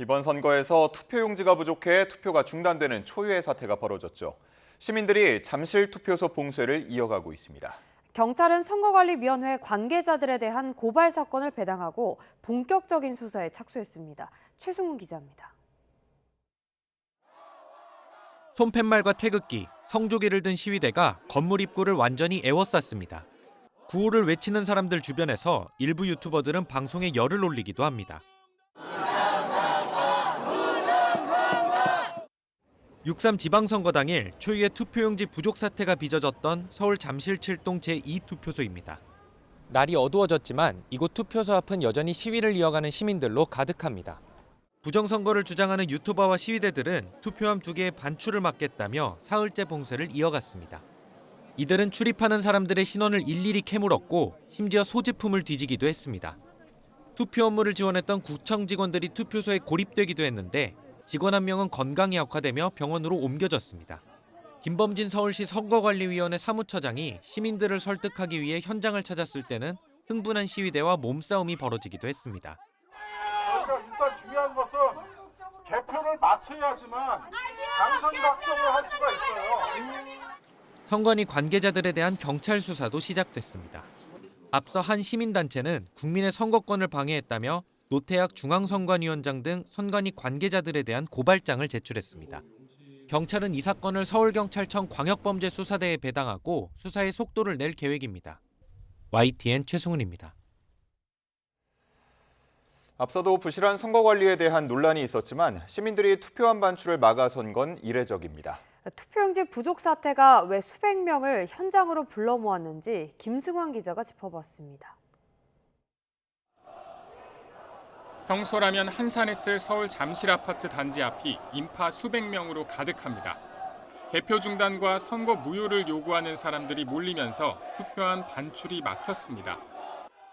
이번 선거에서 투표용지가 부족해 투표가 중단되는 초유의 사태가 벌어졌죠. 시민들이 잠실 투표소 봉쇄를 이어가고 있습니다. 경찰은 선거관리위원회 관계자들에 대한 고발 사건을 배당하고 본격적인 수사에 착수했습니다. 최승훈 기자입니다. 손팻말과 태극기, 성조기를 든 시위대가 건물 입구를 완전히 에워쌌습니다. 구호를 외치는 사람들 주변에서 일부 유튜버들은 방송에 열을 올리기도 합니다. 6.3 지방선거 당일 초유의 투표용지 부족 사태가 빚어졌던 서울 잠실 7동 제2투표소입니다. 날이 어두워졌지만 이곳 투표소 앞은 여전히 시위를 이어가는 시민들로 가득합니다. 부정선거를 주장하는 유튜버와 시위대들은 투표함 2개의 반출을 막겠다며 사흘째 봉쇄를 이어갔습니다. 이들은 출입하는 사람들의 신원을 일일이 캐물었고 심지어 소지품을 뒤지기도 했습니다. 투표 업무를 지원했던 구청 직원들이 투표소에 고립되기도 했는데 직원 한 명은 건강이 악화되며 병원으로 옮겨졌습니다. 김범진 서울시 선거관리위원회 사무처장이 시민들을 설득하기 위해 현장을 찾았을 때는 흥분한 시위대와 몸싸움이 벌어지기도 했습니다. 그러니까 일단 중요한 것은 개표를 마쳐야지만 당선 확정을 할 수가 있어요. 선관위 관계자들에 대한 경찰 수사도 시작됐습니다. 앞서 한 시민단체는 국민의 선거권을 방해했다며 노태학 중앙선관위원장 등 선관위 관계자들에 대한 고발장을 제출했습니다. 경찰은 이 사건을 서울경찰청 광역범죄수사대에 배당하고 수사에 속도를 낼 계획입니다. YTN 최승훈입니다. 앞서도 부실한 선거 관리에 대한 논란이 있었지만 시민들이 투표함 반출을 막아선 건 이례적입니다. 투표용지 부족 사태가 왜 수백 명을 현장으로 불러 모았는지 김승환 기자가 짚어봤습니다. 평소라면 한산했을 서울 잠실 아파트 단지 앞이 인파 수백 명으로 가득합니다. 개표 중단과 선거 무효를 요구하는 사람들이 몰리면서 투표함 반출이 막혔습니다.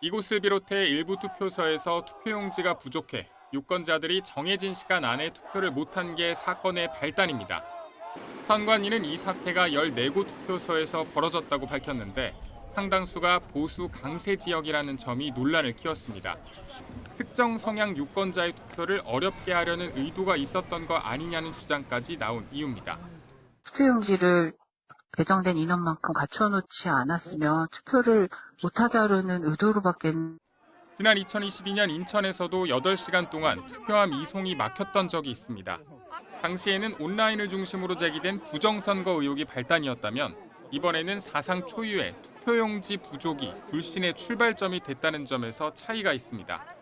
이곳을 비롯해 일부 투표소에서 투표용지가 부족해 유권자들이 정해진 시간 안에 투표를 못한 게 사건의 발단입니다. 선관위는 이 사태가 14곳 투표소에서 벌어졌다고 밝혔는데 상당수가 보수 강세 지역이라는 점이 논란을 키웠습니다. 특정 성향 유권자의 투표를 어렵게 하려는 의도가 있었던 거 아니냐는 주장까지 나온 이유입니다. 투표용지를 배정된 인원만큼 갖춰놓지 않았으면 투표를 못하게 하려는 의도로밖에. 지난 2022년 인천에서도 8시간 동안 투표함 이송이 막혔던 적이 있습니다. 당시에는 온라인을 중심으로 제기된 부정선거 의혹이 발단이었다면 이번에는 사상 초유의 투표용지 부족이 불신의 출발점이 됐다는 점에서 차이가 있습니다.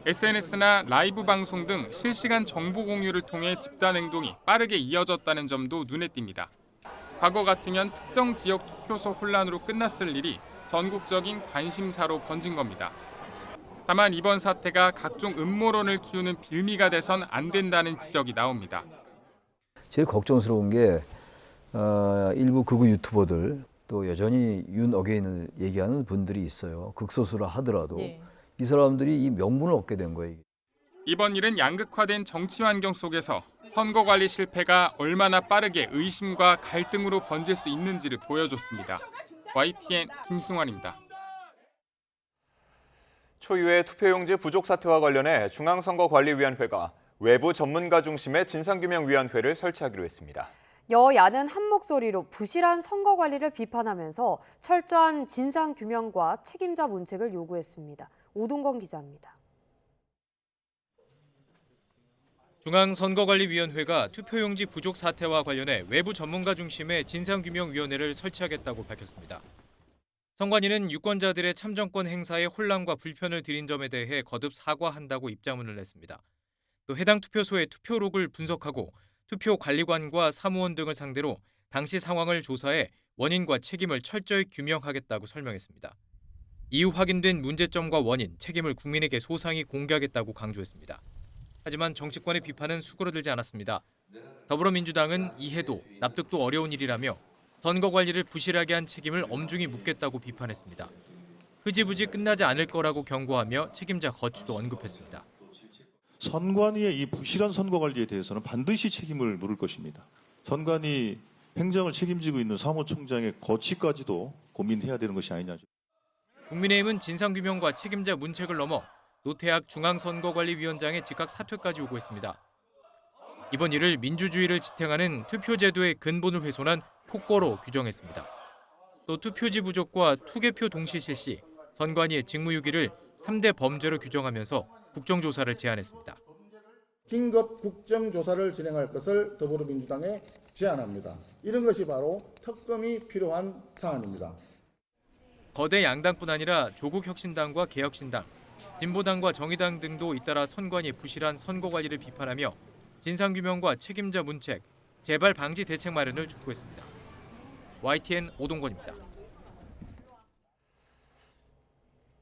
SNS나 라이브 방송 등 실시간 정보 공유를 통해 집단 행동이 빠르게 이어졌다는 점도 눈에 띕니다. 과거 같으면 특정 지역 투표소 혼란으로 끝났을 일이 전국적인 관심사로 번진 겁니다. 다만 이번 사태가 각종 음모론을 키우는 빌미가 돼선 안 된다는 지적이 나옵니다. 제일 걱정스러운 게 일부 극우 유튜버들 또 여전히 윤 어게인을 얘기하는 분들이 있어요. 극소수라 하더라도 이 사람들이 이 명분을 얻게 된 거예요. 이번 일은 양극화된 정치 환경 속에서 선거 관리 실패가 얼마나 빠르게 의심과 갈등으로 번질 수 있는지를 보여줬습니다. YTN 김승환입니다. 초유의 투표용지 부족 사태와 관련해 중앙선거관리위원회가 외부 전문가 중심의 진상규명위원회를 설치하기로 했습니다. 여야는 한 목소리로 부실한 선거 관리를 비판하면서 철저한 진상 규명과 책임자 문책을 요구했습니다. 오동건 기자입니다. 중앙선거관리위원회가 투표용지 부족 사태와 관련해 외부 전문가 중심의 진상규명위원회를 설치하겠다고 밝혔습니다. 선관위는 유권자들의 참정권 행사에 혼란과 불편을 드린 점에 대해 거듭 사과한다고 입장문을 냈습니다. 또 해당 투표소의 투표록을 분석하고 투표 관리관과 사무원 등을 상대로 당시 상황을 조사해 원인과 책임을 철저히 규명하겠다고 설명했습니다. 이후 확인된 문제점과 원인, 책임을 국민에게 소상히 공개하겠다고 강조했습니다. 하지만 정치권의 비판은 수그러들지 않았습니다. 더불어민주당은 이해도, 납득도 어려운 일이라며 선거 관리를 부실하게 한 책임을 엄중히 묻겠다고 비판했습니다. 흐지부지 끝나지 않을 거라고 경고하며 책임자 거취도 언급했습니다. 선관위의 이 부실한 선거 관리에 대해서는 반드시 책임을 물을 것입니다. 선관위 행정을 책임지고 있는 사무총장의 거취까지도 고민해야 되는 것이 아니냐. 국민의힘은 진상규명과 책임자 문책을 넘어 노태학 중앙선거관리위원장의 즉각 사퇴까지 요구했습니다. 이번 일을 민주주의를 지탱하는 투표제도의 근본을 훼손한 폭거로 규정했습니다. 또 투표지 부족과 투개표 동시 실시, 선관위의 직무유기를 3대 범죄로 규정하면서 국정조사를 제안했습니다. 긴급 국정조사를 진행할 것을 더불어민주당에 제안합니다. 이런 것이 바로 특검이 필요한 사안입니다. 거대 양당뿐 아니라 조국혁신당과 개혁신당, 진보당과 정의당 등도 잇따라 선관위의 부실한 선거관리를 비판하며 진상규명과 책임자 문책, 재발 방지 대책 마련을 촉구했습니다. YTN 오동건입니다.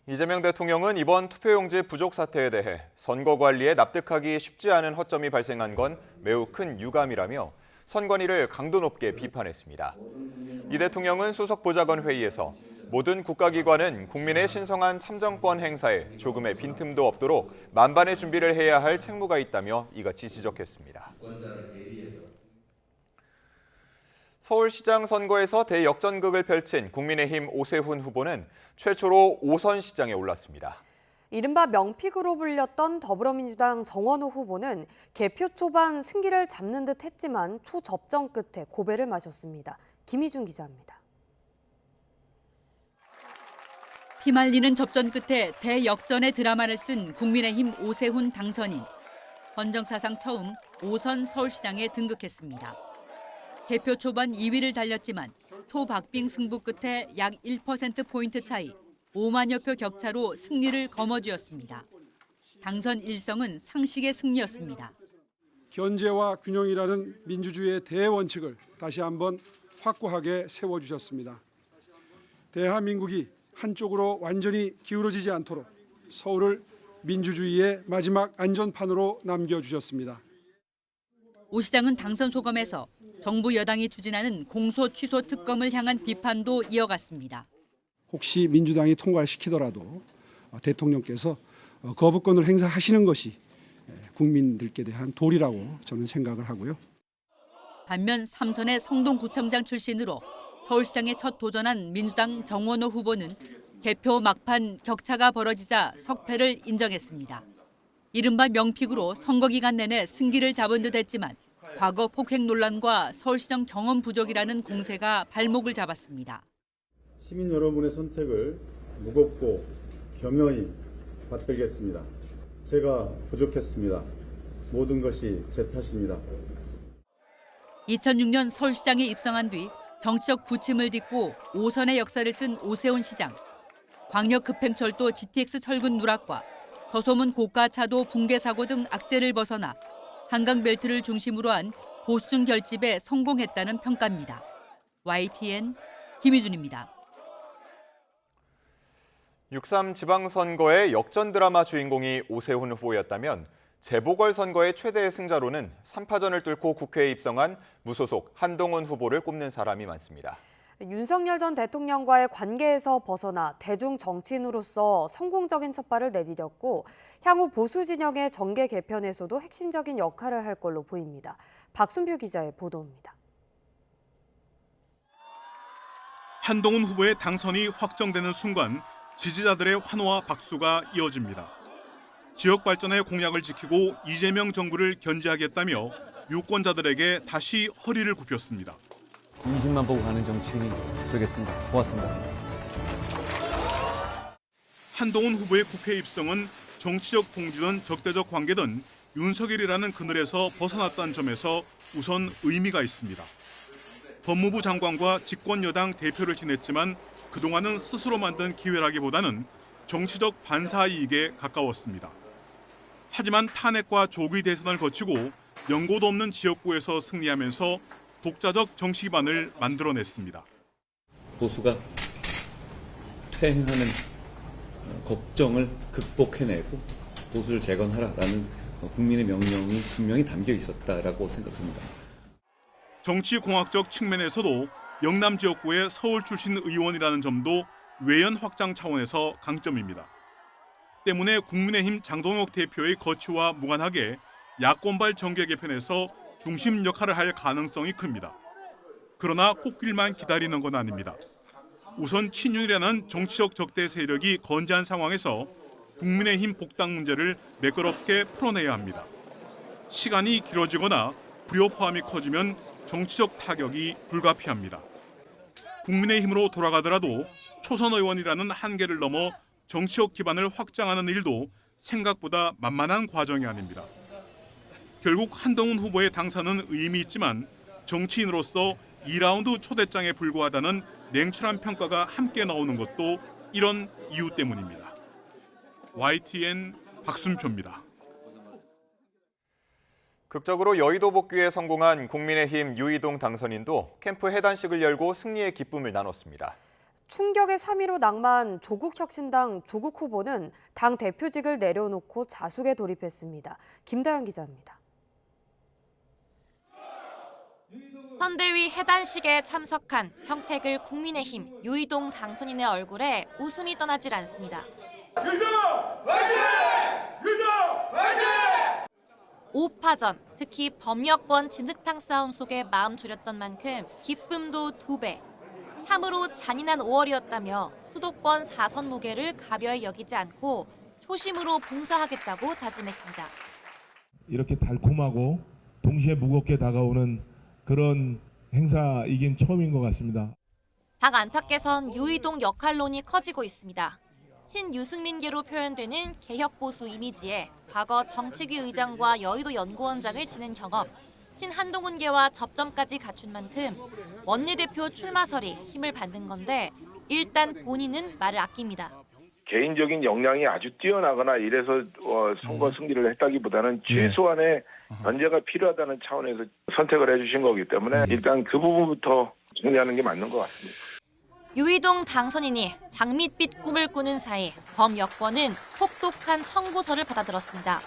이재명 대통령은 이번 투표용지 부족 사태에 대해 선거 관리에 납득하기 쉽지 않은 허점이 발생한 건 매우 큰 유감이라며 선관위를 강도 높게 비판했습니다. 이 대통령은 수석보좌관 회의에서 모든 국가기관은 국민의 신성한 참정권 행사에 조금의 빈틈도 없도록 만반의 준비를 해야 할 책무가 있다며 이같이 지적했습니다. 서울시장 선거에서 대역전극을 펼친 국민의힘 오세훈 후보는 최초로 5선 시장에 올랐습니다. 이른바 명픽으로 불렸던 더불어민주당 정원호 후보는 개표 초반 승기를 잡는 듯 했지만 초접전 끝에 고배를 마셨습니다. 김희준 기자입니다. 피말리는 접전 끝에 대역전의 드라마를 쓴 국민의힘 오세훈 당선인. 헌정사상 처음 5선 서울시장에 등극했습니다. 개표 초반 2위를 달렸지만 초박빙 승부 끝에 약 1%포인트 차이, 5만여 표 격차로 승리를 거머쥐었습니다. 당선 일성은 상식의 승리였습니다. 견제와 균형이라는 민주주의의 대원칙을 다시 한번 확고하게 세워주셨습니다. 대한민국이 한쪽으로 완전히 기울어지지 않도록 서울을 민주주의의 마지막 안전판으로 남겨주셨습니다. 오 시장은 당선 소감에서 정부 여당이 추진하는 공소 취소 특검을 향한 비판도 이어갔습니다. 혹시 민주당이 통과를 시키더라도 대통령께서 거부권을 행사하시는 것이 국민들께 대한 도리라고 저는 생각을 하고요. 반면 3선의 성동구청장 출신으로 서울시장에 첫 도전한 민주당 정원호 후보는 개표 막판 격차가 벌어지자 석패를 인정했습니다. 이른바 명픽으로 선거 기간 내내 승기를 잡은 듯 했지만 과거 폭행 논란과 서울시정 경험 부족이라는 공세가 발목을 잡았습니다. 시민 여러분의 선택을 무겁고 겸허히 받들겠습니다. 제가 부족했습니다. 모든 것이 제 탓입니다. 2006년 서울시장에 입성한 뒤 정치적 부침을 딛고 5선의 역사를 쓴 오세훈 시장. 광역급행철도 GTX 철근 누락과 더소문 고가차도 붕괴 사고 등 악재를 벗어나 한강벨트를 중심으로 한 보수층 결집에 성공했다는 평가입니다. YTN 김희준입니다. 6.3 지방선거의 역전 드라마 주인공이 오세훈 후보였다면 재보궐선거의 최대 승자로는 3파전을 뚫고 국회에 입성한 무소속 한동훈 후보를 꼽는 사람이 많습니다. 윤석열 전 대통령과의 관계에서 벗어나 대중 정치인으로서 성공적인 첫발을 내디뎠고 향후 보수 진영의 정계 개편에서도 핵심적인 역할을 할 걸로 보입니다. 박순표 기자의 보도입니다. 한동훈 후보의 당선이 확정되는 순간 지지자들의 환호와 박수가 이어집니다. 지역 발전의 공약을 지키고 이재명 정부를 견제하겠다며 유권자들에게 다시 허리를 굽혔습니다. 민심만 보고 가는 정치인이 되겠습니다. 고맙습니다. 한동훈 후보의 국회 입성은 정치적 동지든 적대적 관계든 윤석열이라는 그늘에서 벗어났다는 점에서 우선 의미가 있습니다. 법무부 장관과 집권여당 대표를 지냈지만 그동안은 스스로 만든 기회라기보다는 정치적 반사이익에 가까웠습니다. 하지만 탄핵과 조기 대선을 거치고 연고도 없는 지역구에서 승리하면서 독자적 정치 기반을 만들어냈습니다. 보수가 퇴행하는 걱정을 극복해내고 보수를 재건하라라는 국민의 명령이 분명히 담겨 있었다라고 생각합니다. 정치공학적 측면에서도 영남 지역구의 서울 출신 의원이라는 점도 외연 확장 차원에서 강점입니다. 때문에 국민의힘 장동혁 대표의 거취와 무관하게 야권발 정계 개편에서 중심 역할을 할 가능성이 큽니다. 그러나 꽃길만 기다리는 건 아닙니다. 우선 친윤이라는 정치적 적대 세력이 건재한 상황에서 국민의힘 복당 문제를 매끄럽게 풀어내야 합니다. 시간이 길어지거나 불협화음이 커지면 정치적 타격이 불가피합니다. 국민의힘으로 돌아가더라도 초선 의원이라는 한계를 넘어 정치적 기반을 확장하는 일도 생각보다 만만한 과정이 아닙니다. 결국 한동훈 후보의 당선은 의미 있지만 정치인으로서 2라운드 초대장에 불과하다는 냉철한 평가가 함께 나오는 것도 이런 이유 때문입니다. YTN 박순표입니다. 극적으로 여의도 복귀에 성공한 국민의힘 유이동 당선인도 캠프 해단식을 열고 승리의 기쁨을 나눴습니다. 충격의 3위로 낭만 조국혁신당 조국 후보는 당 대표직을 내려놓고 자숙에 돌입했습니다. 김다연 기자입니다. 선대위 해단식에 참석한 평택을 국민의힘 유이동 당선인의 얼굴에 웃음이 떠나질 않습니다. 유이동 화이팅! 유이동 화이팅! 5파전, 특히 범여권 진흙탕 싸움 속에 마음 졸였던 만큼 기쁨도 2배. 참으로 잔인한 5월이었다며 수도권 4선 무게를 가벼이 여기지 않고 초심으로 봉사하겠다고 다짐했습니다. 이렇게 달콤하고 동시에 무겁게 다가오는 그런 행사이긴 처음인 것 같습니다. 당 안팎에선 유이동 역할론이 커지고 있습니다. 신유승민계로 표현되는 개혁보수 이미지에 과거 정책위 의장과 여의도 연구원장을 지낸 경험, 친한동훈계와 접점까지 갖춘 만큼 원내대표 출마설이 힘을 받는 건데 일단 본인은 말을 아낍니다. 개인적인 역량이 아주 뛰어나거나 이래서 선거 승리를 했다기보다는 최소한의 견제가 필요하다는 차원에서 선택을 해주신 거기 때문에 일단 그 부분부터 정리하는 게 맞는 것 같습니다. 유이동 당선인이 장밋빛 꿈을 꾸는 사이 범여권은 혹독한 청구서를 받아들었습니다.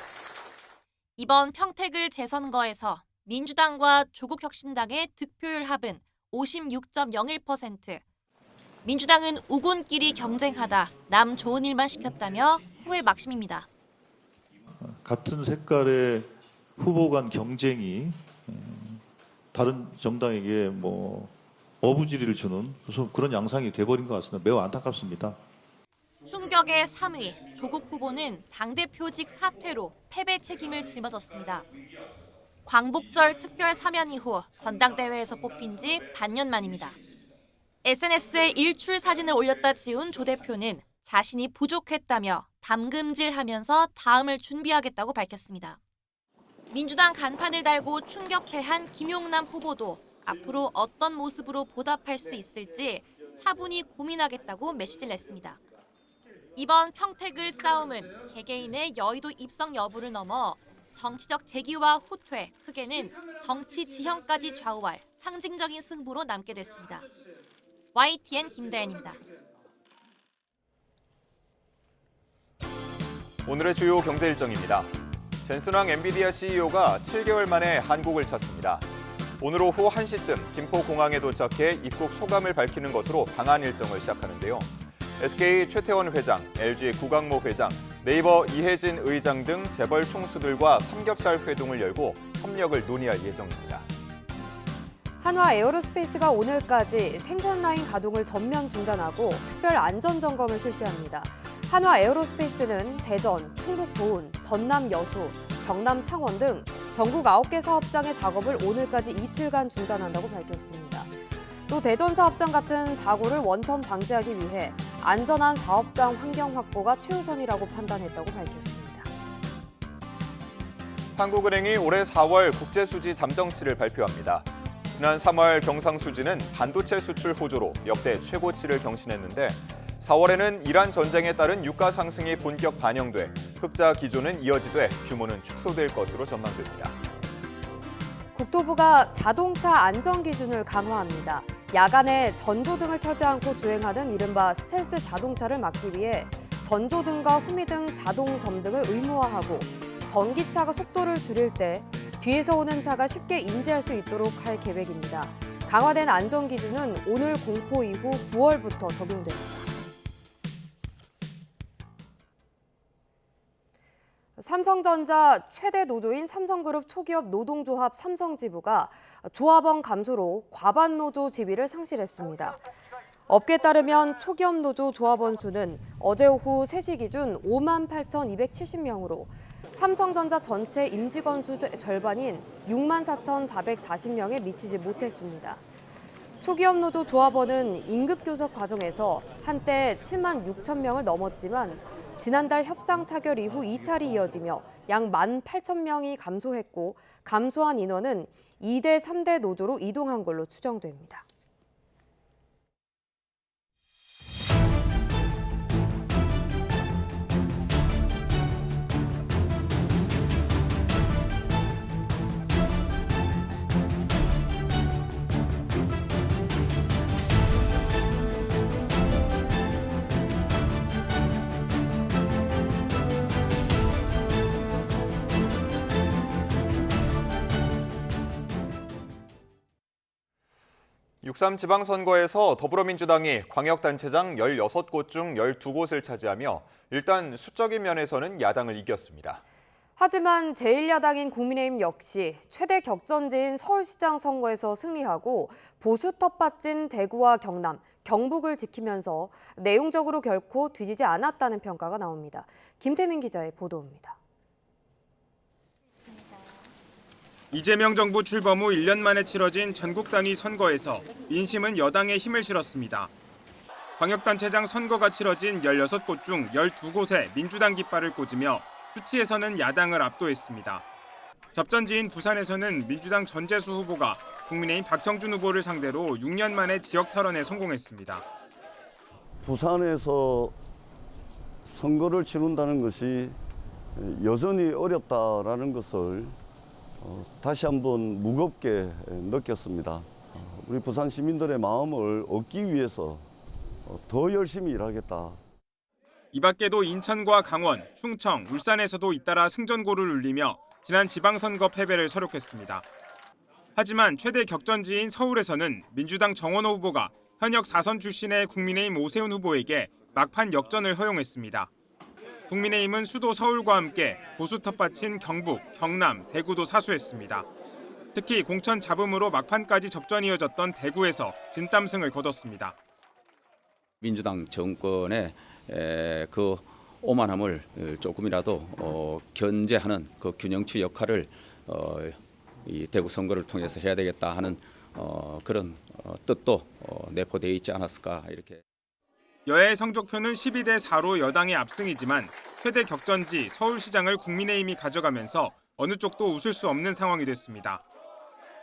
이번 평택을 재선거에서 민주당과 조국혁신당의 득표율 합은 56.01%. 민주당은 우군끼리 경쟁하다 남 좋은 일만 시켰다며 후회 막심입니다. 같은 색깔의 후보 간 경쟁이 다른 정당에게 어부지리를 주는 그런 양상이 돼버린 것 같습니다. 매우 안타깝습니다. 충격의 3위, 조국 후보는 당대표직 사퇴로 패배 책임을 짊어졌습니다. 광복절 특별 사면 이후 전당대회에서 뽑힌 지 반년 만입니다. SNS에 일출 사진을 올렸다 지운 조 대표는 자신이 부족했다며 담금질하면서 다음을 준비하겠다고 밝혔습니다. 민주당 간판을 달고 충격패한 김용남 후보도 앞으로 어떤 모습으로 보답할 수 있을지 차분히 고민하겠다고 메시지를 냈습니다. 이번 평택을 싸움은 개개인의 여의도 입성 여부를 넘어 정치적 재기와 후퇴, 크게는 정치 지형까지 좌우할 상징적인 승부로 남게 됐습니다. YTN 김다연입니다. 오늘의 주요 경제 일정입니다. 젠슨왕 엔비디아 CEO가 7개월 만에 한국을 찾습니다. 오늘 오후 1시쯤 김포공항에 도착해 입국 소감을 밝히는 것으로 방한 일정을 시작하는데요. SK 최태원 회장, LG 구강모 회장, 네이버 이혜진 의장 등 재벌 총수들과 삼겹살 회동을 열고 협력을 논의할 예정입니다. 한화 에어로스페이스가 오늘까지 생산 라인 가동을 전면 중단하고 특별 안전 점검을 실시합니다. 한화 에어로스페이스는 대전, 충북 보은, 전남 여수, 경남 창원 등 전국 9개 사업장의 작업을 오늘까지 이틀간 중단한다고 밝혔습니다. 또 대전 사업장 같은 사고를 원천 방지하기 위해 안전한 사업장 환경 확보가 최우선이라고 판단했다고 밝혔습니다. 한국은행이 올해 4월 국제수지 잠정치를 발표합니다. 지난 3월 경상수지는 반도체 수출 호조로 역대 최고치를 경신했는데 4월에는 이란 전쟁에 따른 유가 상승이 본격 반영돼 흑자 기조는 이어지되 규모는 축소될 것으로 전망됩니다. 국토부가 자동차 안전 기준을 강화합니다. 야간에 전조등을 켜지 않고 주행하는 이른바 스텔스 자동차를 막기 위해 전조등과 후미등 자동 점등을 의무화하고 전기차가 속도를 줄일 때 뒤에서 오는 차가 쉽게 인지할 수 있도록 할 계획입니다. 강화된 안전 기준은 오늘 공포 이후 9월부터 적용됩니다. 삼성전자 최대 노조인 삼성그룹 초기업 노동조합 삼성지부가 조합원 감소로 과반 노조 지위를 상실했습니다. 업계에 따르면 초기업 노조 조합원 수는 어제 오후 3시 기준 58,270명으로 삼성전자 전체 임직원 수 절반인 64,440명에 미치지 못했습니다. 초기업 노조 조합원은 임급 교섭 과정에서 한때 7만 6천 명을 넘었지만 지난달 협상 타결 이후 이탈이 이어지며 약 18,000명이 감소했고 감소한 인원은 2대, 3대 노조로 이동한 걸로 추정됩니다. 육.3 지방선거에서 더불어민주당이 광역단체장 16곳 중 12곳을 차지하며 일단 수적인 면에서는 야당을 이겼습니다. 하지만 제1야당인 국민의힘 역시 최대 격전지인 서울시장 선거에서 승리하고 보수 텃밭인 대구와 경남, 경북을 지키면서 내용적으로 결코 뒤지지 않았다는 평가가 나옵니다. 김태민 기자의 보도입니다. 이재명 정부 출범 후 1년 만에 치러진 전국 단위 선거에서 민심은 여당에 힘을 실었습니다. 광역단체장 선거가 치러진 16곳 중 12곳에 민주당 깃발을 꽂으며 수치에서는 야당을 압도했습니다. 접전지인 부산에서는 민주당 전재수 후보가 국민의힘 박형준 후보를 상대로 6년 만에 지역 탈원에 성공했습니다. 부산에서 선거를 치른다는 것이 여전히 어렵다라는 것을 다시 한번 무겁게 느꼈습니다. 우리 부산 시민들의 마음을 얻기 위해서 더 열심히 일하겠다. 이 밖에도 인천과 강원, 충청, 울산에서도 잇따라 승전고를 울리며 지난 지방선거 패배를 서력했습니다. 하지만 최대 격전지인 서울에서는 민주당 정원호 후보가 현역 4선 출신의 국민의힘 오세훈 후보에게 막판 역전을 허용했습니다. 국민의힘은 수도 서울과 함께 보수 텃밭인 경북, 경남, 대구도 사수했습니다. 특히 공천 잡음으로 막판까지 접전이 이어졌던 대구에서 진땀승을 거뒀습니다. 민주당 정권의 그 오만함을 조금이라도 견제하는 그 균형추 역할을 이 대구 선거를 통해서 해야 되겠다 하는 그런 뜻도 내포되어 있지 않았을까 이렇게. 여야의 성적표는 12대 4로 여당의 압승이지만 최대 격전지 서울시장을 국민의힘이 가져가면서 어느 쪽도 웃을 수 없는 상황이 됐습니다.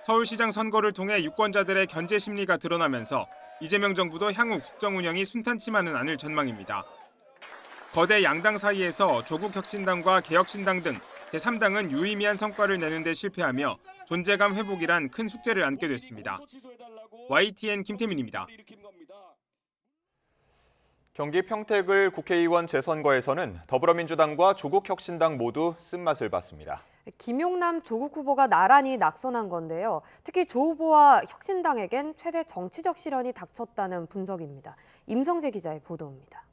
서울시장 선거를 통해 유권자들의 견제 심리가 드러나면서 이재명 정부도 향후 국정 운영이 순탄치만은 않을 전망입니다. 거대 양당 사이에서 조국혁신당과 개혁신당 등 제3당은 유의미한 성과를 내는 데 실패하며 존재감 회복이란 큰 숙제를 안게 됐습니다. YTN 김태민입니다. 경기 평택을 국회의원 재선거에서는 더불어민주당과 조국혁신당 모두 쓴맛을 봤습니다. 김용남 조국 후보가 나란히 낙선한 건데요. 특히 조 후보와 혁신당에겐 최대 정치적 시련이 닥쳤다는 분석입니다. 임성재 기자의 보도입니다.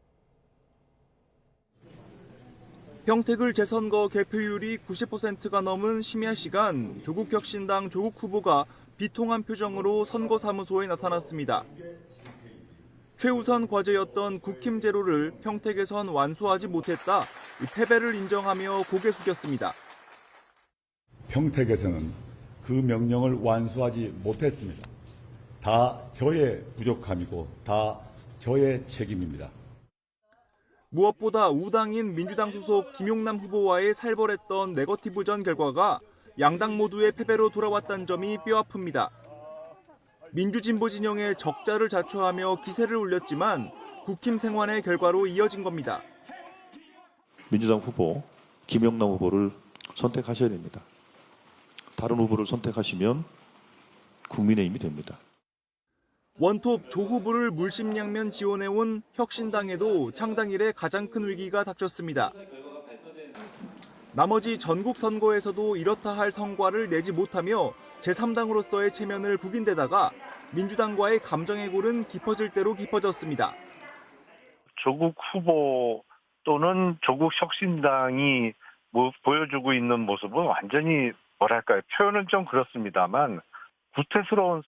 평택을 재선거 개표율이 90%가 넘은 심야 시간 조국혁신당 조국 후보가 비통한 표정으로 선거사무소에 나타났습니다. 최우선 과제였던 국힘 제로를 평택에선 완수하지 못했다. 패배를 인정하며 고개 숙였습니다. 평택에서는 그 명령을 완수하지 못했습니다. 다 저의 부족함이고 다 저의 책임입니다. 무엇보다 우당인 민주당 소속 김용남 후보와의 살벌했던 네거티브전 결과가 양당 모두의 패배로 돌아왔다는 점이 뼈아픕니다. 민주진보 진영의 적자를 자초하며 기세를 올렸지만 국힘 생환의 결과로 이어진 겁니다. 민주당 후보 김용남 후보를 선택하셔야 됩니다. 다른 후보를 선택하시면 국민의힘이 됩니다. 원톱 조 후보를 물심양면 지원해온 혁신당에도 창당 이래 가장 큰 위기가 닥쳤습니다. 나머지 전국 선거에서도 이렇다 할 성과를 내지 못하며 제3당으로서의 체면을 구긴 데다가 민주당과의 감정의 골은 깊어질 대로 깊어졌습니다. 조국 후보 또는 조국 혁신당이 보여주고 있는 모습은 완전히 뭐랄까요, 표현은 좀 그렇습니다만 구태스러운.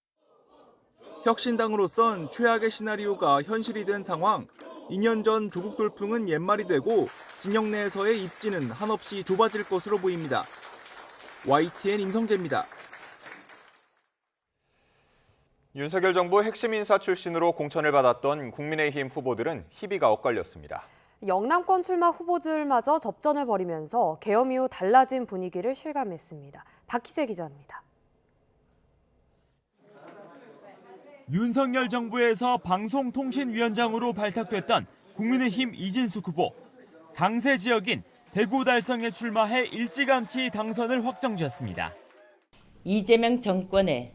혁신당으로선 최악의 시나리오가 현실이 된 상황. 2년 전 조국 돌풍은 옛말이 되고 진영 내에서의 입지는 한없이 좁아질 것으로 보입니다. YTN 임성재입니다. 윤석열 정부 핵심 인사 출신으로 공천을 받았던 국민의힘 후보들은 희비가 엇갈렸습니다. 영남권 출마 후보들마저 접전을 벌이면서 계엄 이후 달라진 분위기를 실감했습니다. 박희재 기자입니다. 윤석열 정부에서 방송통신위원장으로 발탁됐던 국민의힘 이진숙 후보. 강세 지역인 대구 달성에 출마해 일찌감치 당선을 확정지었습니다. 이재명 정권의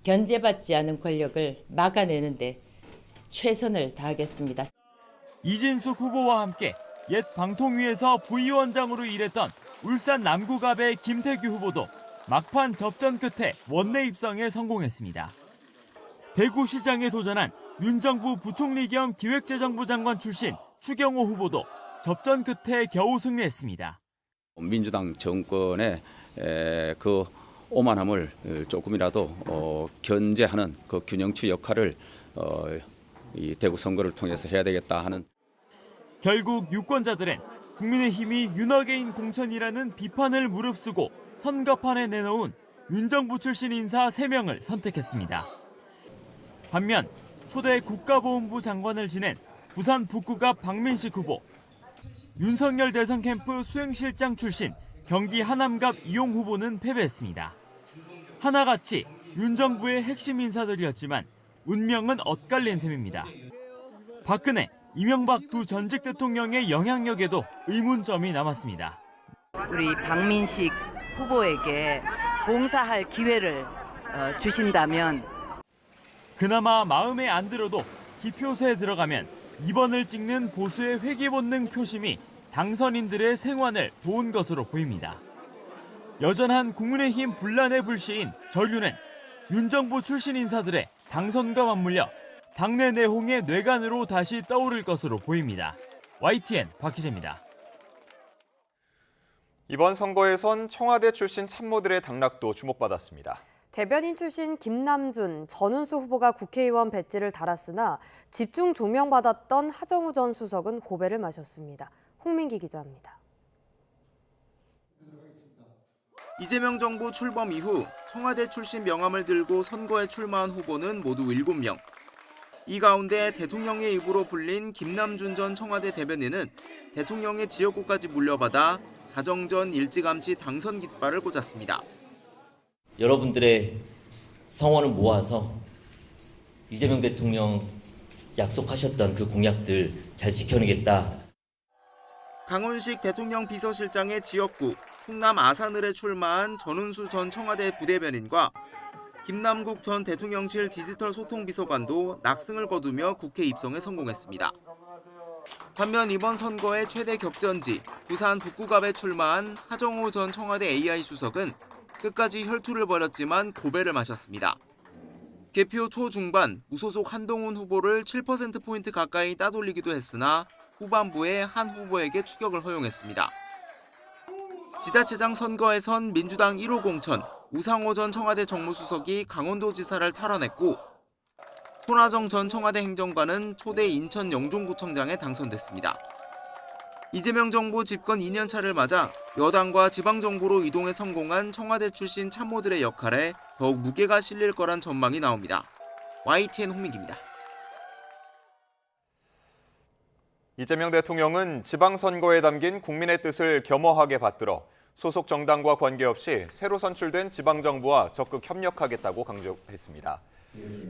견제받지 않은 권력을 막아내는 데 최선을 다하겠습니다. 이진숙 후보와 함께 옛 방통위에서 부위원장으로 일했던 울산 남구갑의 김태규 후보도 막판 접전 끝에 원내 입성에 성공했습니다. 대구시장에 도전한 윤 정부 부총리 겸 기획재정부 장관 출신 추경호 후보도 접전 끝에 겨우 승리했습니다. 민주당 정권의 그 오만함을 조금이라도 견제하는 그 균형추 역할을 이 대구 선거를 통해서 해야 되겠다 하는. 결국 유권자들은 국민의힘이 윤어게인 공천이라는 비판을 무릅쓰고 선거판에 내놓은 윤 정부 출신 인사 3명을 선택했습니다. 반면 초대 국가보훈부 장관을 지낸 부산 북구갑 박민식 후보, 윤석열 대선 캠프 수행실장 출신 경기 하남갑 이용 후보는 패배했습니다. 하나같이 윤 정부의 핵심 인사들이었지만 운명은 엇갈린 셈입니다. 박근혜, 이명박 두 전직 대통령의 영향력에도 의문점이 남았습니다. 우리 박민식 후보에게 봉사할 기회를 주신다면 그나마 마음에 안 들어도 기표소에 들어가면 2번을 찍는 보수의 회귀 본능 표심이 당선인들의 생환을 도운 것으로 보입니다. 여전한 국민의힘 분란의 불씨인 전류는 윤 정부 출신 인사들의 당선과 맞물려 당내 내홍의 뇌관으로 다시 떠오를 것으로 보입니다. YTN 박희재입니다. 이번 선거에선 청와대 출신 참모들의 당락도 주목받았습니다. 대변인 출신 김남준, 전은수 후보가 국회의원 배지를 달았으나 집중 조명받았던 하정우 전 수석은 고배를 마셨습니다. 홍민기 기자입니다. 이재명 정부 출범 이후 청와대 출신 명함을 들고 선거에 출마한 후보는 모두 7명. 이 가운데 대통령의 입으로 불린 김남준 전 청와대 대변인은 대통령의 지역구까지 물려받아 자정전 일찌감치 당선 깃발을 꽂았습니다. 여러분들의 성원을 모아서 이재명 대통령 약속하셨던 그 공약들 잘 지켜내겠다. 강훈식 대통령 비서실장의 지역구 충남 아산을에 출마한 전은수 전 청와대 부대변인과 김남국 전 대통령실 디지털 소통비서관도 낙승을 거두며 국회 입성에 성공했습니다. 반면 이번 선거의 최대 격전지 부산 북구갑에 출마한 하정우 전 청와대 AI 수석은 끝까지 혈투를 벌였지만 고배를 마셨습니다. 개표 초중반 무소속 한동훈 후보를 7%포인트 가까이 따돌리기도 했으나 후반부에 한 후보에게 추격을 허용했습니다. 지자체장 선거에선 민주당 1호 공천 우상호 전 청와대 정무수석이 강원도지사를 탈환했고 손아정 전 청와대 행정관은 초대 인천 영종구청장에 당선됐습니다. 이재명 정부 집권 2년차를 맞아 여당과 지방정부로 이동에 성공한 청와대 출신 참모들의 역할에 더욱 무게가 실릴 거란 전망이 나옵니다. YTN 홍민기입니다. 이재명 대통령은 지방선거에 담긴 국민의 뜻을 겸허하게 받들어 소속 정당과 관계없이 새로 선출된 지방정부와 적극 협력하겠다고 강조했습니다.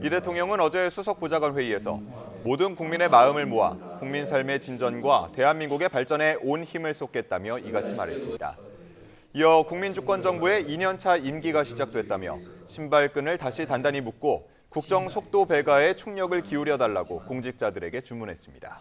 이 대통령은 어제 수석보좌관 회의에서 모든 국민의 마음을 모아 국민 삶의 진전과 대한민국의 발전에 온 힘을 쏟겠다며 이같이 말했습니다. 이어 국민주권정부의 2년차 임기가 시작됐다며 신발끈을 다시 단단히 묶고 국정 속도 배가에 총력을 기울여달라고 공직자들에게 주문했습니다.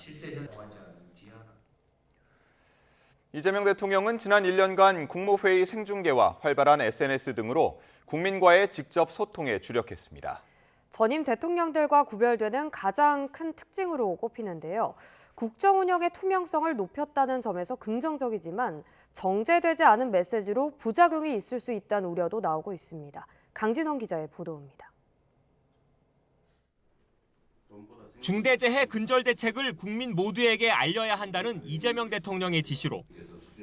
이재명 대통령은 지난 1년간 국무회의 생중계와 활발한 SNS 등으로 국민과의 직접 소통에 주력했습니다. 전임 대통령들과 구별되는 가장 큰 특징으로 꼽히는데요. 국정 운영의 투명성을 높였다는 점에서 긍정적이지만 정제되지 않은 메시지로 부작용이 있을 수 있다는 우려도 나오고 있습니다. 강진원 기자의 보도입니다. 중대재해 근절대책을 국민 모두에게 알려야 한다는 이재명 대통령의 지시로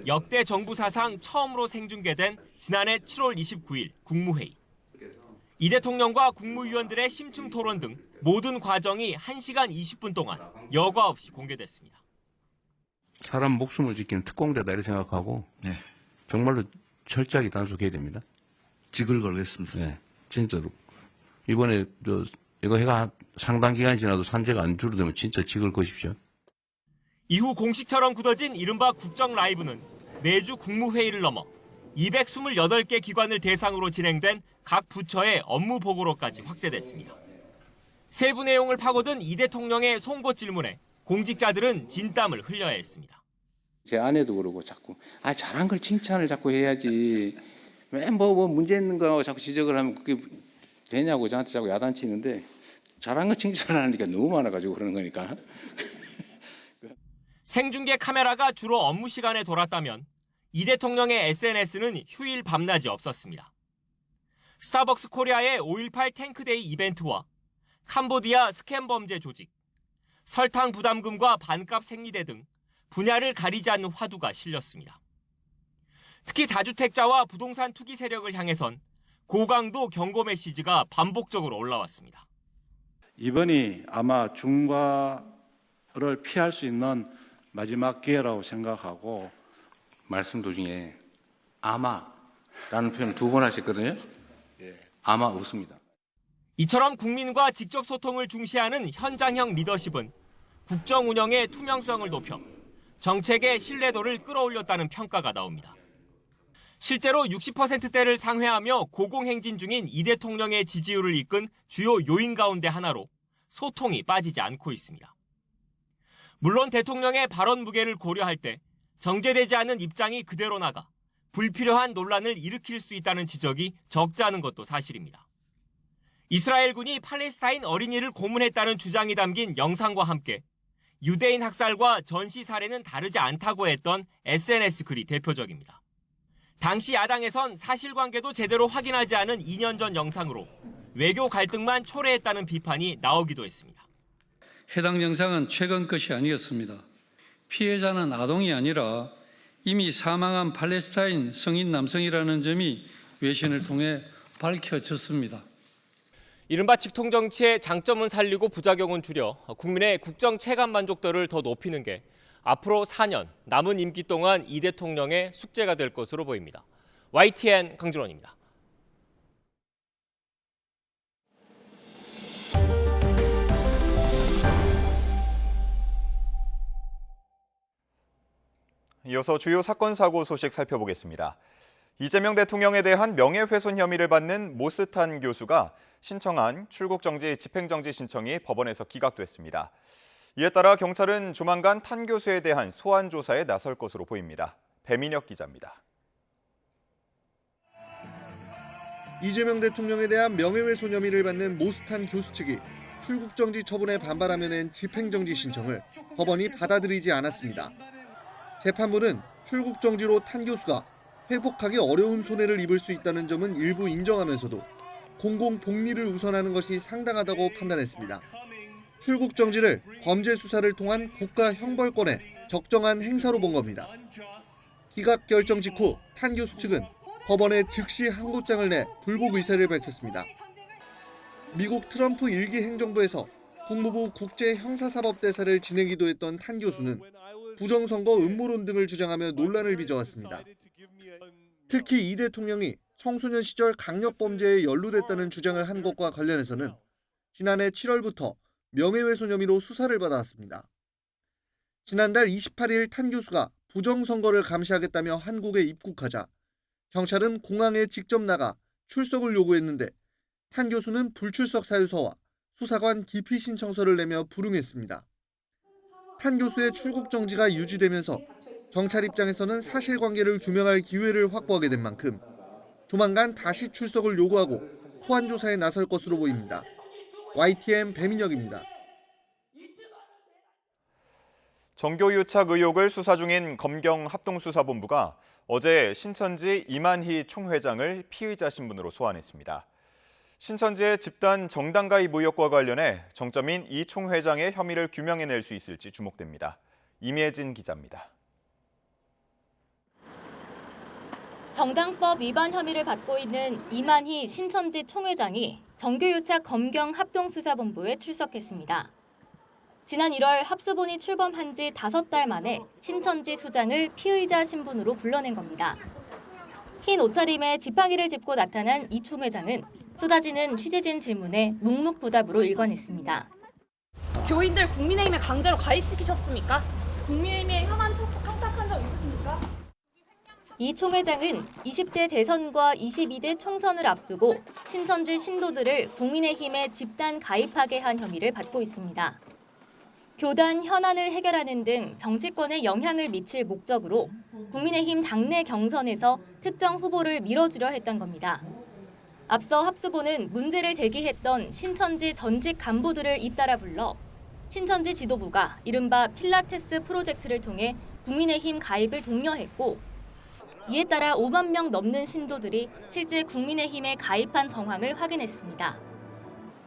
역대 정부 사상 처음으로 생중계된 지난해 7월 29일 국무회의. 이 대통령과 국무위원들의 심층 토론 등 모든 과정이 1시간 20분 동안 여과 없이 공개됐습니다. 사람 목숨을 지키는 특공대다 이렇게 생각하고 정말로 철저하게 단속해야 됩니다. 직을 걸겠습니다. 네, 진짜로. 이번에 이거 해가 상당 기간이 지나도 산재가 안 줄어들면 진짜 직을 거십시오. 이후 공식처럼 굳어진 이른바 국정 라이브는 매주 국무회의를 넘어 228개 기관을 대상으로 진행된 각 부처의 업무 보고로까지 확대됐습니다. 세부 내용을 파고든 이 대통령의 송곳 질문에 공직자들은 진땀을 흘려야 했습니다. 제 아내도 그러고 자꾸 잘한 걸 칭찬을 자꾸 해야지 왜 뭐 문제 있는 거 자꾸 지적을 하면 그게 되냐고 저한테 자꾸 야단치는데 잘한 거 칭찬을 하니까 너무 많아가지고 그러는 거니까. 생중계 카메라가 주로 업무 시간에 돌았다면 이 대통령의 SNS는 휴일 밤낮이 없었습니다. 스타벅스 코리아의 5.18 탱크데이 이벤트와 캄보디아 스캠 범죄 조직, 설탕 부담금과 반값 생리대 등 분야를 가리지 않는 화두가 실렸습니다. 특히 다주택자와 부동산 투기 세력을 향해선 고강도 경고 메시지가 반복적으로 올라왔습니다. 이번이 아마 중과를 피할 수 있는 마지막 기회라고 생각하고 말씀 도중에 아마라는 표현 2번 하셨거든요. 아마 없습니다. 이처럼 국민과 직접 소통을 중시하는 현장형 리더십은 국정 운영의 투명성을 높여 정책의 신뢰도를 끌어올렸다는 평가가 나옵니다. 실제로 60%대를 상회하며 고공행진 중인 이 대통령의 지지율을 이끈 주요 요인 가운데 하나로 소통이 빠지지 않고 있습니다. 물론 대통령의 발언 무게를 고려할 때 정제되지 않은 입장이 그대로 나가 불필요한 논란을 일으킬 수 있다는 지적이 적지 않은 것도 사실입니다. 이스라엘군이 팔레스타인 어린이를 고문했다는 주장이 담긴 영상과 함께 유대인 학살과 전시 사례는 다르지 않다고 했던 SNS 글이 대표적입니다. 당시 야당에선 사실관계도 제대로 확인하지 않은 2년 전 영상으로 외교 갈등만 초래했다는 비판이 나오기도 했습니다. 해당 영상은 최근 것이 아니었습니다. 피해자는 아동이 아니라 이미 사망한 팔레스타인 성인 남성이라는 점이 외신을 통해 밝혀졌습니다. 이른바 직통정치의 장점은 살리고 부작용은 줄여 국민의 국정 체감 만족도를 더 높이는 게 앞으로 4년 남은 임기 동안 이 대통령의 숙제가 될 것으로 보입니다. YTN 강준원입니다. 이어서 주요 사건 사고 소식 살펴보겠습니다. 이재명 대통령에 대한 명예훼손 혐의를 받는 모스탄 교수가 신청한 출국정지, 집행정지 신청이 법원에서 기각됐습니다. 이에 따라 경찰은 조만간 탄 교수에 대한 소환 조사에 나설 것으로 보입니다. 배민혁 기자입니다. 이재명 대통령에 대한 명예훼손 혐의를 받는 모스탄 교수 측이 출국정지 처분에 반발하며 낸 집행정지 신청을 법원이 받아들이지 않았습니다. 재판부는 출국정지로 탄 교수가 회복하기 어려운 손해를 입을 수 있다는 점은 일부 인정하면서도 공공복리를 우선하는 것이 상당하다고 판단했습니다. 출국정지를 범죄 수사를 통한 국가 형벌권의 적정한 행사로 본 겁니다. 기각 결정 직후 탄 교수 측은 법원에 즉시 항고장을 내 불복 의사를 밝혔습니다. 미국 트럼프 1기 행정부에서 국무부 국제형사사법대사를 지내기도 했던 탄 교수는 부정선거 음모론 등을 주장하며 논란을 빚어왔습니다. 특히 이 대통령이 청소년 시절 강력범죄에 연루됐다는 주장을 한 것과 관련해서는 지난해 7월부터 명예훼손 혐의로 수사를 받아왔습니다. 지난달 28일 탄 교수가 부정선거를 감시하겠다며 한국에 입국하자 경찰은 공항에 직접 나가 출석을 요구했는데 탄 교수는 불출석 사유서와 수사관 기피 신청서를 내며 불응했습니다. 탄 교수의 출국 정지가 유지되면서 경찰 입장에서는 사실관계를 규명할 기회를 확보하게 된 만큼 조만간 다시 출석을 요구하고 소환 조사에 나설 것으로 보입니다. YTN 배민혁입니다. 정교유착 의혹을 수사 중인 검경 합동수사본부가 어제 신천지 이만희 총회장을 피의자 신분으로 소환했습니다. 신천지의 집단 정당 가입 의혹과 관련해 정점인 이 총회장의 혐의를 규명해낼 수 있을지 주목됩니다. 임예진 기자입니다. 정당법 위반 혐의를 받고 있는 이만희 신천지 총회장이 정교유착 검경 합동수사본부에 출석했습니다. 지난 1월 합수본이 출범한 지 5달 만에 신천지 수장을 피의자 신분으로 불러낸 겁니다. 흰 옷차림에 지팡이를 짚고 나타난 이 총회장은 쏟아지는 취재진 질문에 묵묵부답으로 일관했습니다. 교인들 국민의힘에 강제로 가입시키셨습니까? 국민의힘에 혐한 청탁한 적 있으십니까? 이 총회장은 20대 대선과 22대 총선을 앞두고 신천지 신도들을 국민의힘에 집단 가입하게 한 혐의를 받고 있습니다. 교단 현안을 해결하는 등 정치권에 영향을 미칠 목적으로 국민의힘 당내 경선에서 특정 후보를 밀어주려 했던 겁니다. 앞서 합수본은 문제를 제기했던 신천지 전직 간부들을 잇따라 불러 신천지 지도부가 이른바 필라테스 프로젝트를 통해 국민의힘 가입을 독려했고 이에 따라 5만 명 넘는 신도들이 실제 국민의힘에 가입한 정황을 확인했습니다.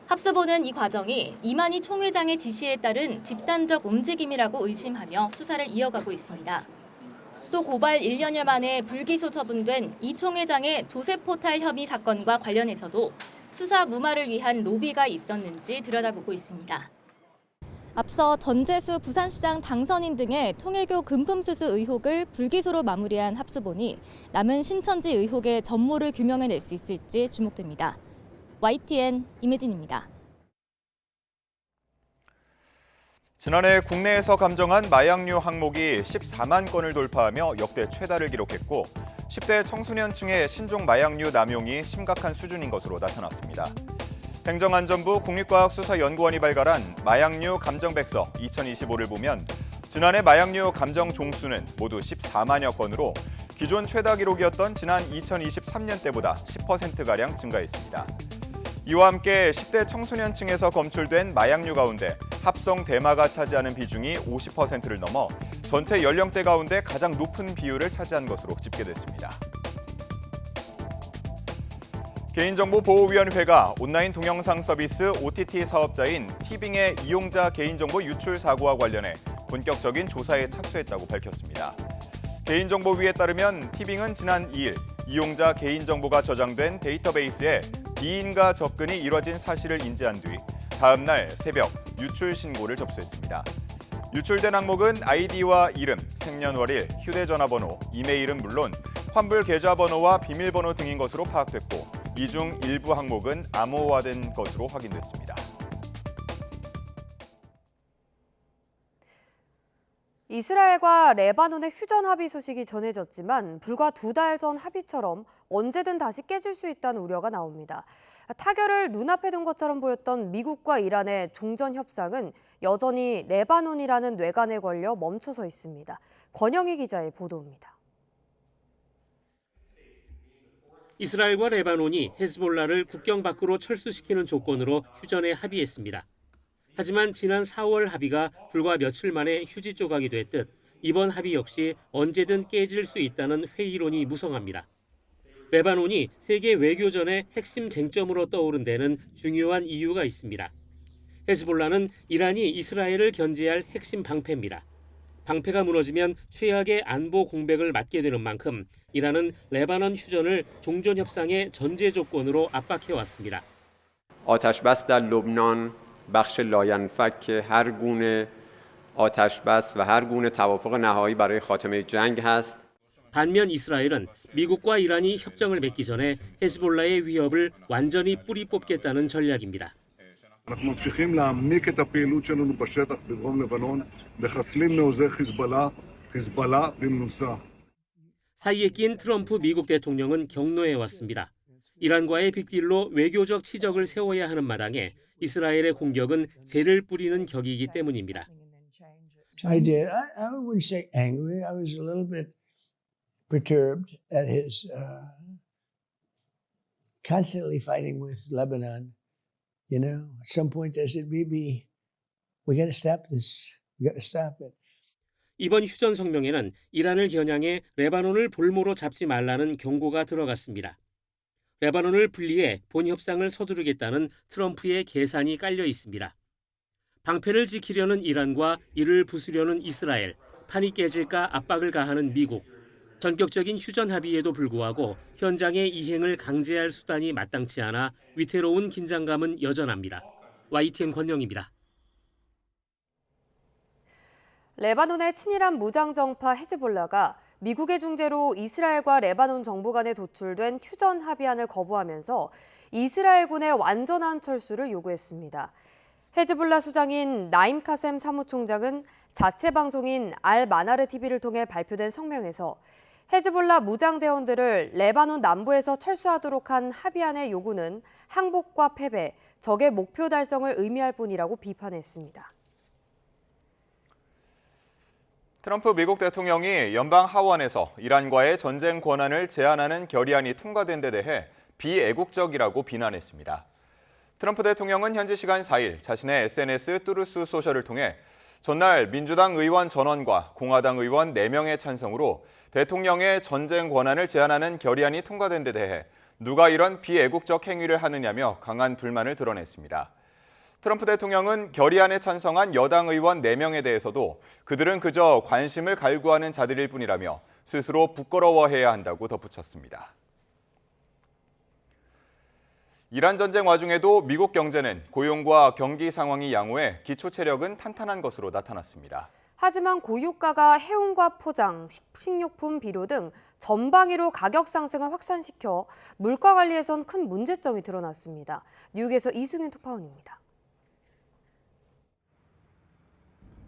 합수본은 이 과정이 이만희 총회장의 지시에 따른 집단적 움직임이라고 의심하며 수사를 이어가고 있습니다. 또 고발 1년여 만에 불기소 처분된 이 총회장의 조세포탈 혐의 사건과 관련해서도 수사 무마를 위한 로비가 있었는지 들여다보고 있습니다. 앞서 전재수 부산시장 당선인 등의 통일교 금품수수 의혹을 불기소로 마무리한 합수본이 남은 신천지 의혹의 전모를 규명해낼 수 있을지 주목됩니다. YTN 임혜진입니다. 지난해 국내에서 감정한 마약류 항목이 14만 건을 돌파하며 역대 최다를 기록했고 10대 청소년층의 신종 마약류 남용이 심각한 수준인 것으로 나타났습니다. 행정안전부 국립과학수사연구원이 발간한 마약류 감정백서 2025를 보면 지난해 마약류 감정 종수는 모두 14만여 건으로 기존 최다 기록이었던 지난 2023년 때보다 10%가량 증가했습니다. 이와 함께 10대 청소년층에서 검출된 마약류 가운데 합성 대마가 차지하는 비중이 50%를 넘어 전체 연령대 가운데 가장 높은 비율을 차지한 것으로 집계됐습니다. 개인정보보호위원회가 온라인 동영상 서비스 OTT 사업자인 티빙의 이용자 개인정보 유출 사고와 관련해 본격적인 조사에 착수했다고 밝혔습니다. 개인정보위에 따르면 티빙은 지난 2일 이용자 개인정보가 저장된 데이터베이스에 비인가 접근이 이뤄진 사실을 인지한 뒤 다음 날 새벽 유출 신고를 접수했습니다. 유출된 항목은 아이디와 이름, 생년월일, 휴대전화번호, 이메일은 물론 환불 계좌번호와 비밀번호 등인 것으로 파악됐고 이 중 일부 항목은 암호화된 것으로 확인됐습니다. 이스라엘과 레바논의 휴전 합의 소식이 전해졌지만 불과 2달 전 합의처럼 언제든 다시 깨질 수 있다는 우려가 나옵니다. 타결을 눈앞에 둔 것처럼 보였던 미국과 이란의 종전 협상은 여전히 레바논이라는 뇌관에 걸려 멈춰서 있습니다. 권영희 기자의 보도입니다. 이스라엘과 레바논이 헤즈볼라를 국경 밖으로 철수시키는 조건으로 휴전에 합의했습니다. 하지만 지난 4월 합의가 불과 며칠 만에 휴지 조각이 됐듯 이번 합의 역시 언제든 깨질 수 있다는 회의론이 무성합니다. 레바논이 세계 외교전의 핵심 쟁점으로 떠오른 데는 중요한 이유가 있습니다. 헤즈볼라는 이란이 이스라엘을 견제할 핵심 방패입니다. 방패가 무너지면 최악의 안보 공백을 맞게 되는 만큼 이란은 레바논 휴전을 종전협상의 전제 조건으로 압박해왔습니다. آتش‌بس در لبنان بخش لاینفک هر گونه آتش‌بس و هر گونه توافق نهایی برای خاتمه جنگ است. 반면 이스라엘은 미국과 이란이 협정을 맺기 전에 헤즈볼라의 위협을 완전히 뿌리 뽑겠다는 전략입니다. אנחנו ממשיכים להעמיק את הפעילות שלנו בשטח בדרום לבנון, מחסלים מעוזי חיזבאללה במנוסה. 사이에 낀 트럼프 미국 대통령은 격노해 왔습니다. 이란과의 빅딜로 외교적 치적을 세워야 하는 마당에 이스라엘의 공격은 재를 뿌리는 격이기 때문입니다. I did. I wouldn't say angry. I was a little bit perturbed at his constantly fighting with Lebanon. You know, at some point I said, "Bibi, we got to stop this. We got to stop it." 이번 휴전 성명에는 이란을 겨냥해 레바논을 볼모로 잡지 말라는 경고가 들어갔습니다. 레바논을 분리해 본 협상을 서두르겠다는 트럼프의 계산이 깔려 있습니다. 방패를 지키려는 이란과 이를 부수려는 이스라엘, 판이 깨질까 압박을 가하는 미국. 전격적인 휴전 합의에도 불구하고 현장의 이행을 강제할 수단이 마땅치 않아 위태로운 긴장감은 여전합니다. YTN 권영입니다. 레바논의 친이란 무장정파 헤즈볼라가 미국의 중재로 이스라엘과 레바논 정부 간에 도출된 휴전 합의안을 거부하면서 이스라엘군의 완전한 철수를 요구했습니다. 헤즈볼라 수장인 나임 카셈 사무총장은 자체 방송인 알 마나르 TV를 통해 발표된 성명에서 헤즈볼라 무장대원들을 레바논 남부에서 철수하도록 한 합의안의 요구는 항복과 패배, 적의 목표 달성을 의미할 뿐이라고 비판했습니다. 트럼프 미국 대통령이 연방 하원에서 이란과의 전쟁 권한을 제한하는 결의안이 통과된 데 대해 비애국적이라고 비난했습니다. 트럼프 대통령은 현지 시간 4일 자신의 SNS 트루스 소셜을 통해 전날 민주당 의원 전원과 공화당 의원 4명의 찬성으로 대통령의 전쟁 권한을 제한하는 결의안이 통과된 데 대해 누가 이런 비애국적 행위를 하느냐며 강한 불만을 드러냈습니다. 트럼프 대통령은 결의안에 찬성한 여당 의원 4명에 대해서도 그들은 그저 관심을 갈구하는 자들일 뿐이라며 스스로 부끄러워해야 한다고 덧붙였습니다. 이란 전쟁 와중에도 미국 경제는 고용과 경기 상황이 양호해 기초 체력은 탄탄한 것으로 나타났습니다. 하지만 고유가가 해운과 포장, 식료품, 비료 등 전방위로 가격 상승을 확산시켜 물가 관리에선 큰 문제점이 드러났습니다. 뉴욕에서 이승윤 특파원입니다.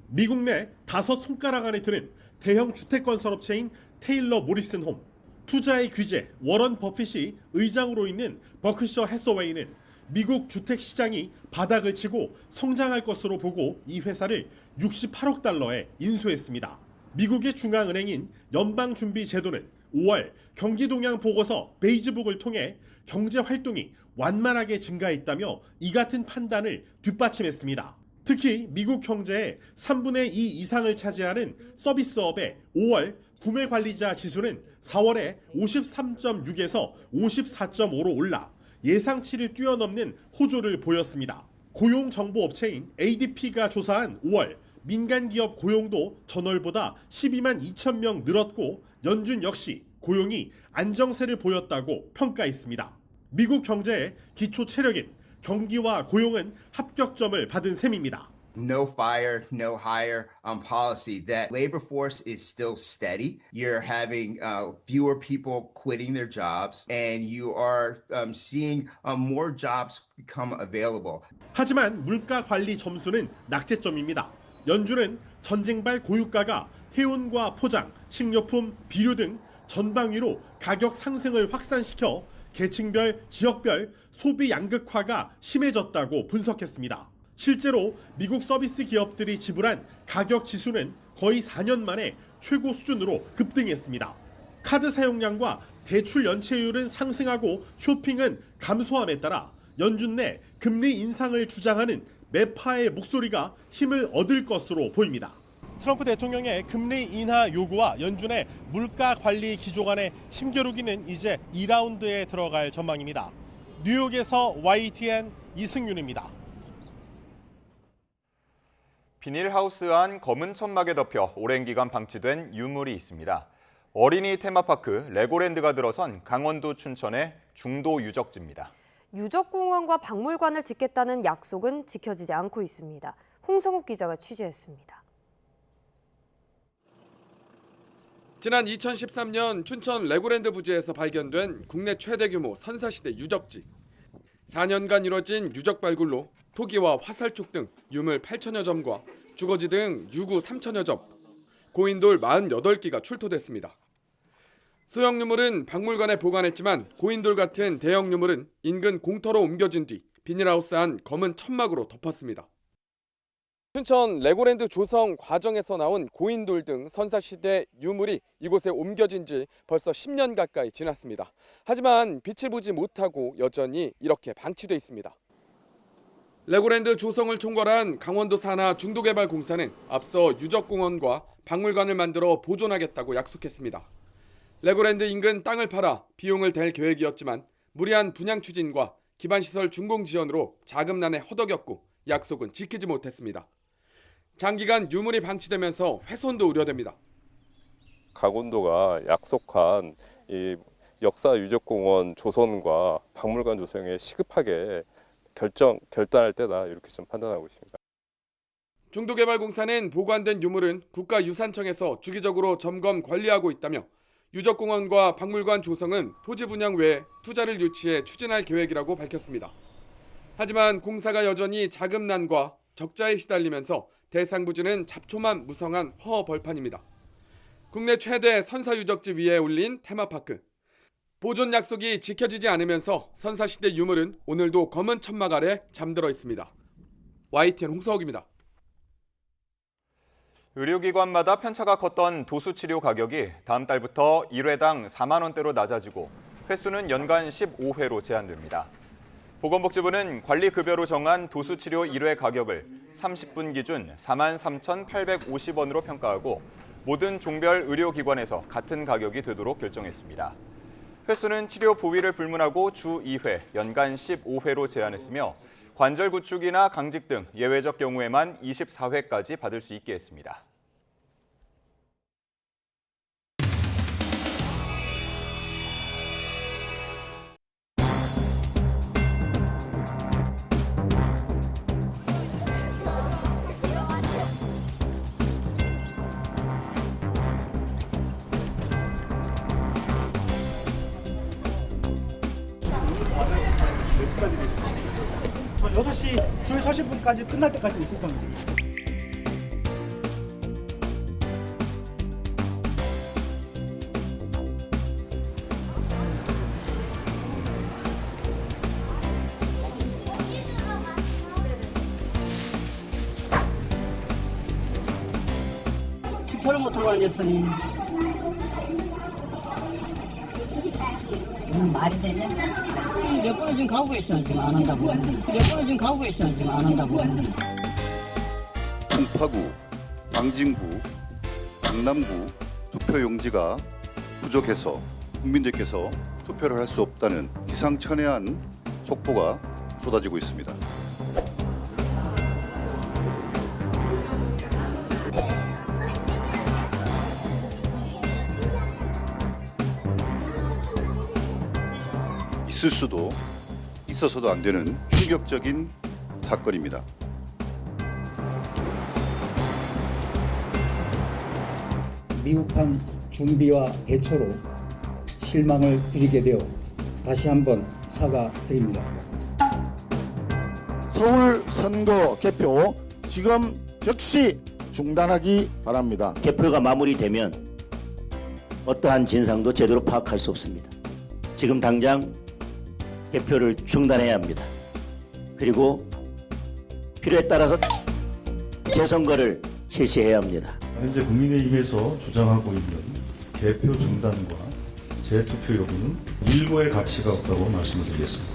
미국 내 5손가락 안에 드는 대형 주택건설업체인 테일러 모리슨 홈. 투자의 귀재 워런 버핏이 의장으로 있는 버크셔 해서웨이는 미국 주택시장이 바닥을 치고 성장할 것으로 보고 이 회사를 68억 달러에 인수했습니다. 미국의 중앙은행인 연방준비제도는 5월 경기동향 보고서 베이지북을 통해 경제활동이 완만하게 증가했다며 이 같은 판단을 뒷받침했습니다. 특히 미국 경제의 3분의 2 이상을 차지하는 서비스업의 5월 구매관리자 지수는 4월에 53.6에서 54.5로 올라 예상치를 뛰어넘는 호조를 보였습니다. 고용정보업체인 ADP가 조사한 5월 민간기업 고용도 전월보다 12만 2천 명 늘었고 연준 역시 고용이 안정세를 보였다고 평가했습니다. 미국 경제의 기초 체력인 경기와 고용은 합격점을 받은 셈입니다. No fire, no hire policy. That labor force is still steady. You're having fewer people quitting their jobs, and you are seeing more jobs become available. 하지만 물가 관리 점수는 낙제점입니다. 연준은 전쟁발 고유가가 해운과 포장, 식료품, 비료 등 전방위로 가격 상승을 확산시켜 계층별, 지역별 소비 양극화가 심해졌다고 분석했습니다. 실제로 미국 서비스 기업들이 지불한 가격 지수는 거의 4년 만에 최고 수준으로 급등했습니다. 카드 사용량과 대출 연체율은 상승하고 쇼핑은 감소함에 따라 연준 내 금리 인상을 주장하는 매파의 목소리가 힘을 얻을 것으로 보입니다. 트럼프 대통령의 금리 인하 요구와 연준의 물가 관리 기조 간의 힘겨루기는 이제 2라운드에 들어갈 전망입니다. 뉴욕에서 YTN 이승윤입니다. 비닐하우스 안 검은 천막에 덮여 오랜 기간 방치된 유물이 있습니다. 어린이 테마파크 레고랜드가 들어선 강원도 춘천의 중도 유적지입니다. 유적공원과 박물관을 짓겠다는 약속은 지켜지지 않고 있습니다. 홍성욱 기자가 취재했습니다. 지난 2013년 춘천 레고랜드 부지에서 발견된 국내 최대 규모 선사시대 유적지. 4년간 이뤄진 유적 발굴로 토기와 화살촉 등 유물 8천여 점과 주거지 등 유구 3천여 점, 고인돌 48기가 출토됐습니다. 소형 유물은 박물관에 보관했지만 고인돌 같은 대형 유물은 인근 공터로 옮겨진 뒤 비닐하우스 안 검은 천막으로 덮었습니다. 춘천 레고랜드 조성 과정에서 나온 고인돌 등 선사시대 유물이 이곳에 옮겨진 지 벌써 10년 가까이 지났습니다. 하지만 빛을 보지 못하고 여전히 이렇게 방치돼 있습니다. 레고랜드 조성을 총괄한 강원도 산하 중도개발공사는 앞서 유적공원과 박물관을 만들어 보존하겠다고 약속했습니다. 레고랜드 인근 땅을 팔아 비용을 댈 계획이었지만 무리한 분양 추진과 기반시설 준공 지연으로 자금난에 허덕였고 약속은 지키지 못했습니다. 장기간 유물이 방치되면서 훼손도 우려됩니다. 강원도가 약속한 이 역사유적공원 조성과 박물관 조성에 시급하게 결단할 때다 이렇게 좀 판단하고 있습니다. 중도개발공사는 보관된 유물은 국가유산청에서 주기적으로 점검 관리하고 있다며 유적공원과 박물관 조성은 토지 분양 외에 투자를 유치해 추진할 계획이라고 밝혔습니다. 하지만 공사가 여전히 자금난과 적자에 시달리면서 대상 부지는 잡초만 무성한 허허벌판입니다. 국내 최대 선사유적지 위에 올린 테마파크. 보존 약속이 지켜지지 않으면서 선사시대 유물은 오늘도 검은 천막 아래 잠들어 있습니다. YTN 홍서욱입니다. 의료기관마다 편차가 컸던 도수치료 가격이 다음 달부터 1회당 4만 원대로 낮아지고 횟수는 연간 15회로 제한됩니다. 보건복지부는 관리급여로 정한 도수치료 1회 가격을 30분 기준 43,850원으로 평가하고 모든 종별 의료기관에서 같은 가격이 되도록 결정했습니다. 횟수는 치료 부위를 불문하고 주 2회, 연간 15회로 제한했으며 관절 구축이나 강직 등 예외적 경우에만 24회까지 받을 수 있게 했습니다. 저 6시 줄 서신 분까지 끝날 때까지 있을 겁니다. 투표를 못하고 앉았으니 말이 되냐? 몇 번을 지금 가고 있어 지금 안 한다고. 몇 번을 지금 가고 있어 지금 안 한다고. 송파구, 광진구, 강남구 투표용지가 부족해서 국민들께서 투표를 할 수 없다는 기상천외한 속보가 쏟아지고 있습니다. 있을 수도 있어서도 안 되는 충격적인 사건입니다. 미흡한 준비와 대처로 실망을 드리게 되어 다시 한번 사과드립니다. 서울 선거 개표 지금 즉시 중단하기 바랍니다. 개표가 마무리되면 어떠한 진상도 제대로 파악할 수 없습니다. 지금 당장 개표를 중단해야 합니다. 그리고 필요에 따라서 재선거를 실시해야 합니다. 현재 국민의힘에서 주장하고 있는 개표 중단과 재투표 여부는 일고의 가치가 없다고 말씀을 드리겠습니다.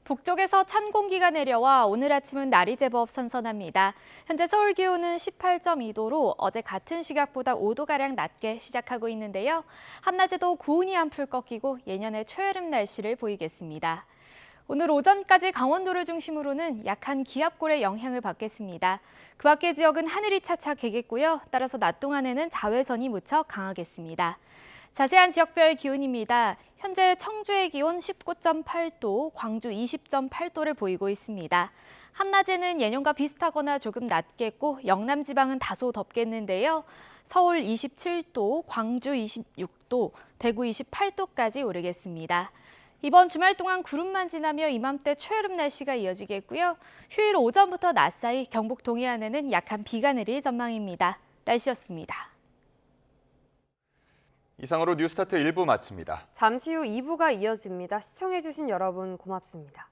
북쪽에서 찬 공기가 내려와 오늘 아침은 날이 제법 선선합니다. 현재 서울 기온은 18.2도로 어제 같은 시각보다 5도가량 낮게 시작하고 있는데요. 한낮에도 고온이 한풀 꺾이고 예년의 초여름 날씨를 보이겠습니다. 오늘 오전까지 강원도를 중심으로는 약한 기압골의 영향을 받겠습니다. 그 밖의 지역은 하늘이 차차 개겠고요. 따라서 낮 동안에는 자외선이 무척 강하겠습니다. 자세한 지역별 기온입니다. 현재 청주의 기온 19.8도, 광주 20.8도를 보이고 있습니다. 한낮에는 예년과 비슷하거나 조금 낮겠고 영남 지방은 다소 덥겠는데요. 서울 27도, 광주 26도, 대구 28도까지 오르겠습니다. 이번 주말 동안 구름만 지나며 이맘때 초여름 날씨가 이어지겠고요. 휴일 오전부터 낮 사이 경북 동해안에는 약한 비가 내릴 전망입니다. 날씨였습니다. 이상으로 뉴스타트 1부 마칩니다. 잠시 후 2부가 이어집니다. 시청해주신 여러분 고맙습니다.